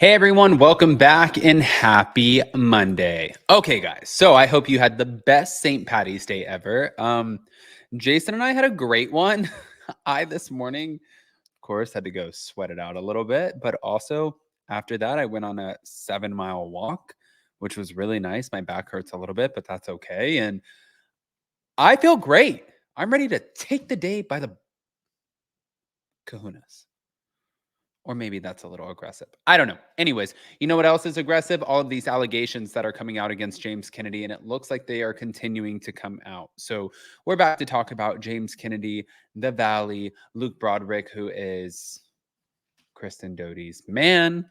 Hey everyone, welcome back and happy Monday. Okay, guys, so I hope you had the best St. Patty's Day ever. Jason and I had a great one. I this morning, of course, had to go sweat it out a little bit, but also after that, I went on a 7-mile walk, which was really nice. My back hurts a little bit, but that's okay. And I feel great. I'm ready to take the day by the kahunas. Or maybe that's a little aggressive. I don't know. Anyways, you know what else is aggressive? All of these allegations that are coming out against James Kennedy, and it looks like they are continuing to come out. So we're about to talk about James Kennedy, the Valley, Luke Broderick, who is Kristen Doty's man,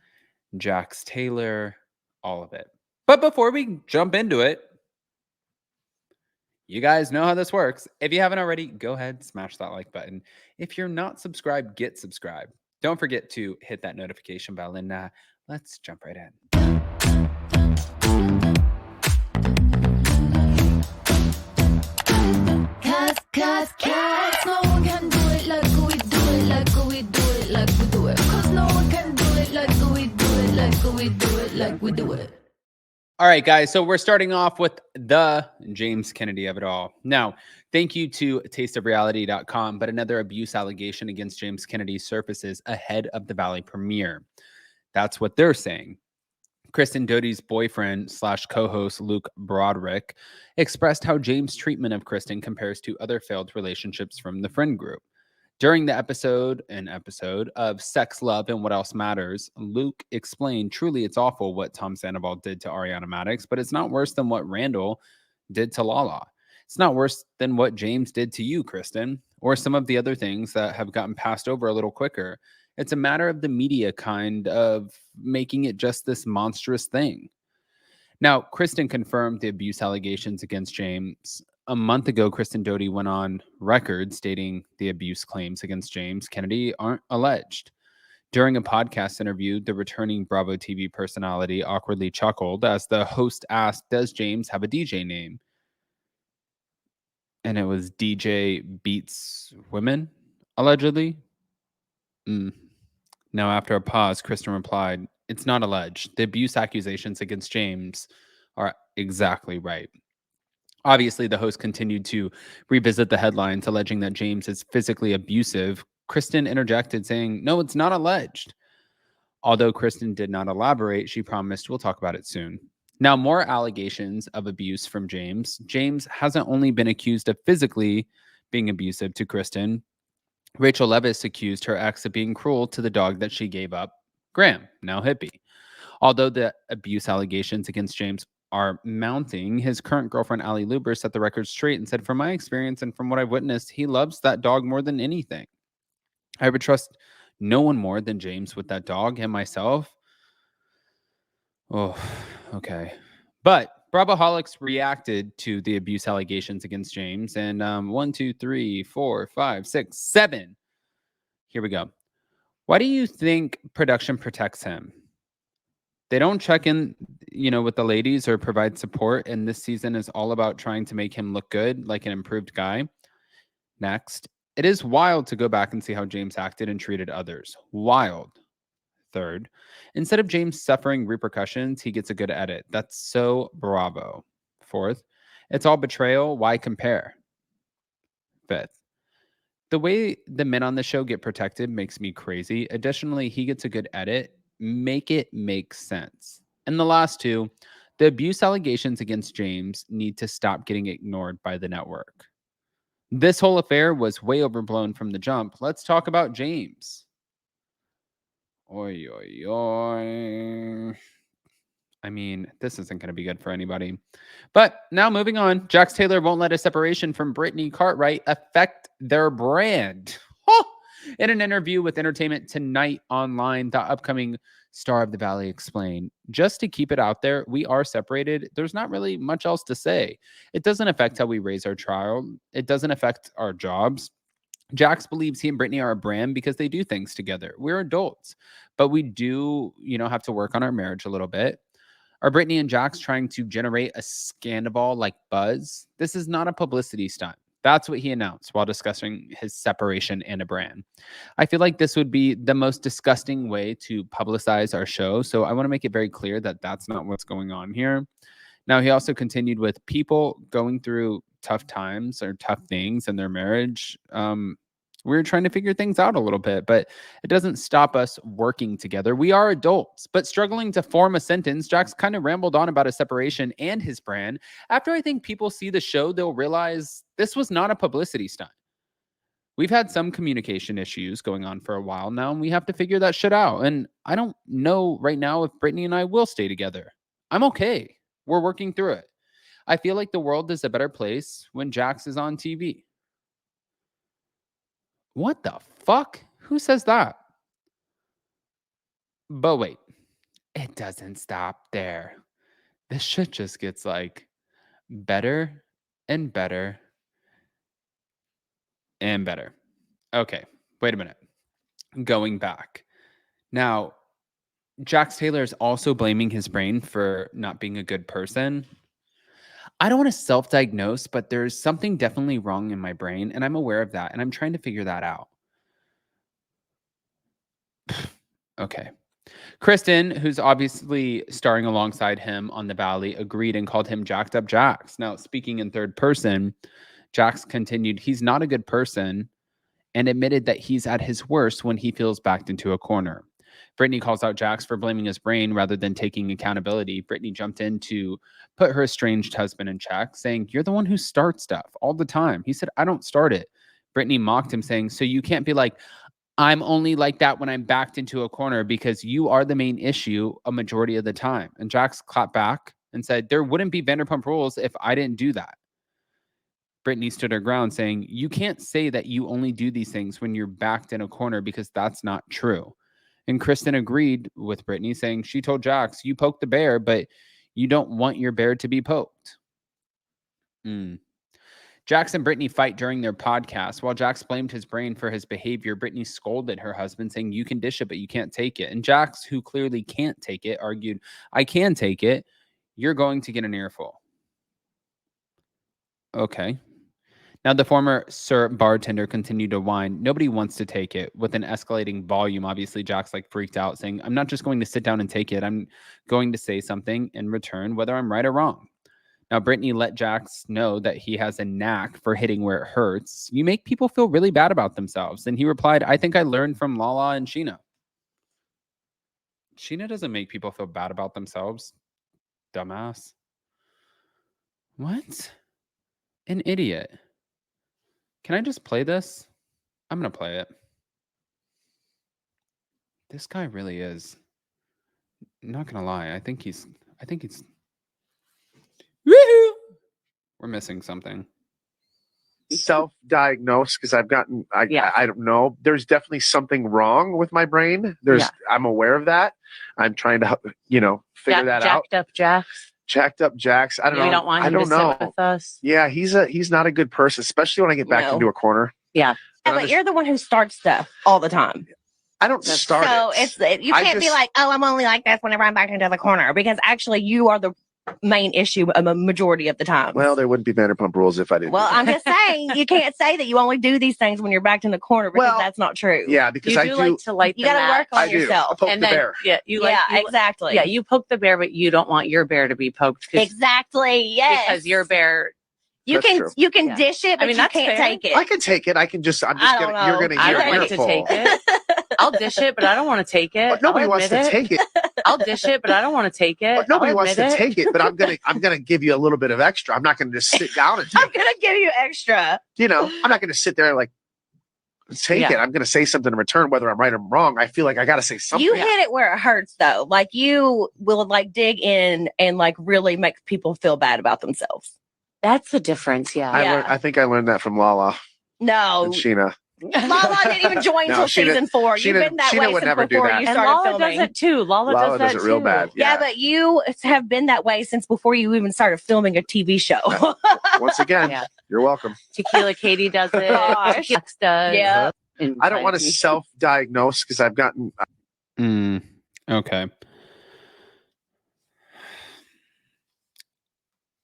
Jax Taylor, all of it. But before we jump into it, you guys know how this works. If you haven't already, go ahead, smash that like button. If you're not subscribed, get subscribed. Don't forget to hit that notification bell, and let's jump right in. Cause no one can do it like we do it, like we do it, like we do it. Cause no one can do it like we do it, like we do it, like we do it. All right, guys, so we're starting off with the James Kennedy of it all. Now, thank you to tasteofreality.com, but another abuse allegation against James Kennedy surfaces ahead of the Valley premiere. That's what they're saying. Kristen Doty's boyfriend / co-host Luke Broderick expressed how James' treatment of Kristen compares to other failed relationships from the friend group. During the episode of Sex, Love, and What Else Matters, Luke explained, truly it's awful what Tom Sandoval did to Ariana Madix, but it's not worse than what Randall did to Lala. It's not worse than what James did to you, Kristen, or some of the other things that have gotten passed over a little quicker. It's a matter of the media kind of making it just this monstrous thing. Now, Kristen confirmed the abuse allegations against James. A month ago, Kristen Doty went on record stating the abuse claims against James Kennedy aren't alleged. During a podcast interview, the returning Bravo TV personality awkwardly chuckled as the host asked, "Does James have a DJ name?" And it was DJ Beats Women, allegedly. Now, after a pause, Kristen replied, "It's not alleged. The abuse accusations against James are exactly right." Obviously, the host continued to revisit the headlines, alleging that James is physically abusive. Kristen interjected, saying, "No, it's not alleged." Although Kristen did not elaborate, she promised, "We'll talk about it soon." Now, more allegations of abuse from James. James hasn't only been accused of physically being abusive to Kristen. Rachel Leviss accused her ex of being cruel to the dog that she gave up, Graham, now Hippie. Although the abuse allegations against James are mounting, his current girlfriend, Allie Luber, set the record straight and said, "From my experience and from what I've witnessed, he loves that dog more than anything. I would trust no one more than James with that dog and myself." Oh, okay. But Bravoholics reacted to the abuse allegations against James, and 1, 2, 3, 4, 5, 6, 7. Here we go. Why do you think production protects him? They don't check in, with the ladies or provide support. And this season is all about trying to make him look good, like an improved guy. Next, it is wild to go back and see how James acted and treated others. Wild. Third, instead of James suffering repercussions, he gets a good edit. That's so bravo. Fourth, it's all betrayal. Why compare? Fifth, the way the men on the show get protected makes me crazy. Additionally, he gets a good edit. Make it make sense. And the last two, the abuse allegations against James need to stop getting ignored by the network. This whole affair was way overblown from the jump. Let's talk about James. Oi, oi, oi. I mean, this isn't going to be good for anybody. But now moving on, Jax Taylor won't let a separation from Brittany Cartwright affect their brand. In an interview with Entertainment Tonight Online, the upcoming star of the Valley explained, "Just to keep it out there, we are separated. There's not really much else to say. It doesn't affect how we raise our child. It doesn't affect our jobs. Jax believes he and Brittany are a brand because they do things together. We're adults, but we do, have to work on our marriage a little bit. Are Brittany and Jax trying to generate a scandal like buzz? This is not a publicity stunt. That's what he announced while discussing his separation and a brand. I feel like this would be the most disgusting way to publicize our show. So I want to make it very clear that that's not what's going on here. Now, he also continued with people going through tough times or tough things in their marriage. We're trying to figure things out a little bit, but it doesn't stop us working together. We are adults, but struggling to form a sentence. Jax kind of rambled on about his separation and his brand. After I think people see the show, they'll realize this was not a publicity stunt. We've had some communication issues going on for a while now, and we have to figure that shit out. And I don't know right now if Brittany and I will stay together. I'm okay. We're working through it. I feel like the world is a better place when Jax is on TV. What the fuck? Who says that? But wait, it doesn't stop there. This shit just gets like better and better and better. Okay, wait a minute. Going back. Now, Jax Taylor is also blaming his brain for not being a good person. I don't want to self-diagnose, but there's something definitely wrong in my brain, and I'm aware of that, and I'm trying to figure that out. Okay. Kristen, who's obviously starring alongside him on The Valley, agreed and called him Jacked Up Jax. Now, speaking in third person, Jax continued, he's not a good person, and admitted that he's at his worst when he feels backed into a corner. Brittany calls out Jax for blaming his brain rather than taking accountability. Brittany jumped in to put her estranged husband in check, saying, you're the one who starts stuff all the time. He said, I don't start it. Brittany mocked him, saying, so you can't be like, I'm only like that when I'm backed into a corner because you are the main issue a majority of the time. And Jax clapped back and said, there wouldn't be Vanderpump Rules if I didn't do that. Brittany stood her ground, saying, you can't say that you only do these things when you're backed in a corner because that's not true. And Kristen agreed with Brittany, saying she told Jax, you poked the bear, but you don't want your bear to be poked. Jax and Brittany fight during their podcast. While Jax blamed his brain for his behavior, Brittany scolded her husband, saying, you can dish it, but you can't take it. And Jax, who clearly can't take it, argued, I can take it. You're going to get an earful. Okay. Now, the former Sir bartender continued to whine. Nobody wants to take it. With an escalating volume, obviously, Jax freaked out, saying, I'm not just going to sit down and take it. I'm going to say something in return, whether I'm right or wrong. Now, Brittany let Jax know that he has a knack for hitting where it hurts. You make people feel really bad about themselves. And he replied, I think I learned from Lala and Sheena. Sheena doesn't make people feel bad about themselves. Dumbass. What? An idiot. Can I just play this? I'm going to play it. This guy really is. Not going to lie. I think he's. Woohoo! We're missing something. Self-diagnosed because I don't know. There's definitely something wrong with my brain. I'm aware of that. I'm trying to, figure that out. Jacked up Jax. I don't know. We don't want him to sit with us. Yeah, he's not a good person, especially when I get back into a corner. Yeah. But you're the one who starts stuff all the time. I don't start it. So you can't be like, oh, I'm only like this whenever I'm back into the corner, because actually you are the main issue a majority of the time. Well, there wouldn't be Vanderpump Rules if I didn't. Well, I'm just saying, you can't say that you only do these things when you're backed in the corner, because that's not true. Yeah, because you like to light you got to work on yourself. Poke the bear. Yeah, exactly. Yeah, you poke the bear, but you don't want your bear to be poked. Exactly. Yes. Because your bear. You can dish it, but you can't take it. I can take it. I'm just gonna. You're gonna. I don't like to take it. I'll dish it, but I don't want to take it. But nobody wants to take it. I'll dish it, but I don't want to take it. But nobody wants to take it. But I'm gonna give you a little bit of extra. I'm not gonna just sit down and take it. I'm gonna give you extra. I'm not gonna sit there and take it. I'm gonna say something in return, whether I'm right or wrong. I feel like I gotta say something. You hit it where it hurts, though. Like, you will dig in and really make people feel bad about themselves. That's the difference. Yeah. I think I learned that from Lala. No. And Sheena. Lala didn't even join until season 4. You've been that way since before you started Lala filming. does it too. Lala does it real bad. Yeah, but you have been that way since before you even started filming a TV show. Once again, you're welcome. Tequila Katie does it. Gosh. Jax does. Yeah. I don't want to self-diagnose because I've gotten. Okay.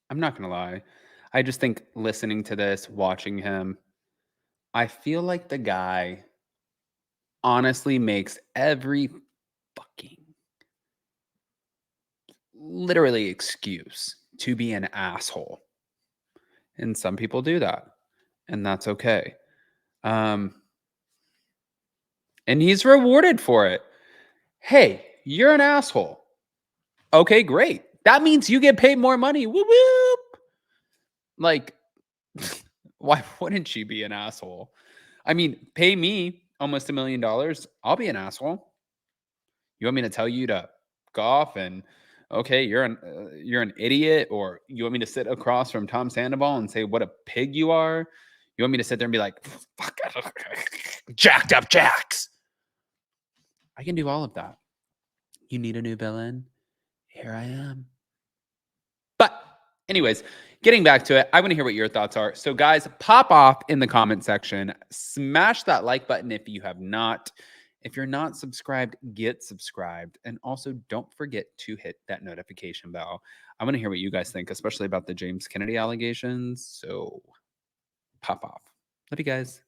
I'm not going to lie. I just think listening to this, watching him, I feel like the guy honestly makes every fucking literally excuse to be an asshole. And some people do that. And that's okay. And he's rewarded for it. Hey, you're an asshole. Okay, great. That means you get paid more money. Whoop, whoop. Like, why wouldn't she be an asshole? I mean, pay me almost $1 million. I'll be an asshole. You want me to tell you to golf and okay, you're an idiot, or you want me to sit across from Tom Sandoval and say what a pig you are? You want me to sit there and be like, fuck, jacked up Jax? I can do all of that. You need a new villain? Here I am. But anyways, getting back to it, I want to hear what your thoughts are. So guys, pop off in the comment section. Smash that like button if you have not. If you're not subscribed, get subscribed. And also don't forget to hit that notification bell. I want to hear what you guys think, especially about the James Kennedy allegations. So pop off. Love you guys.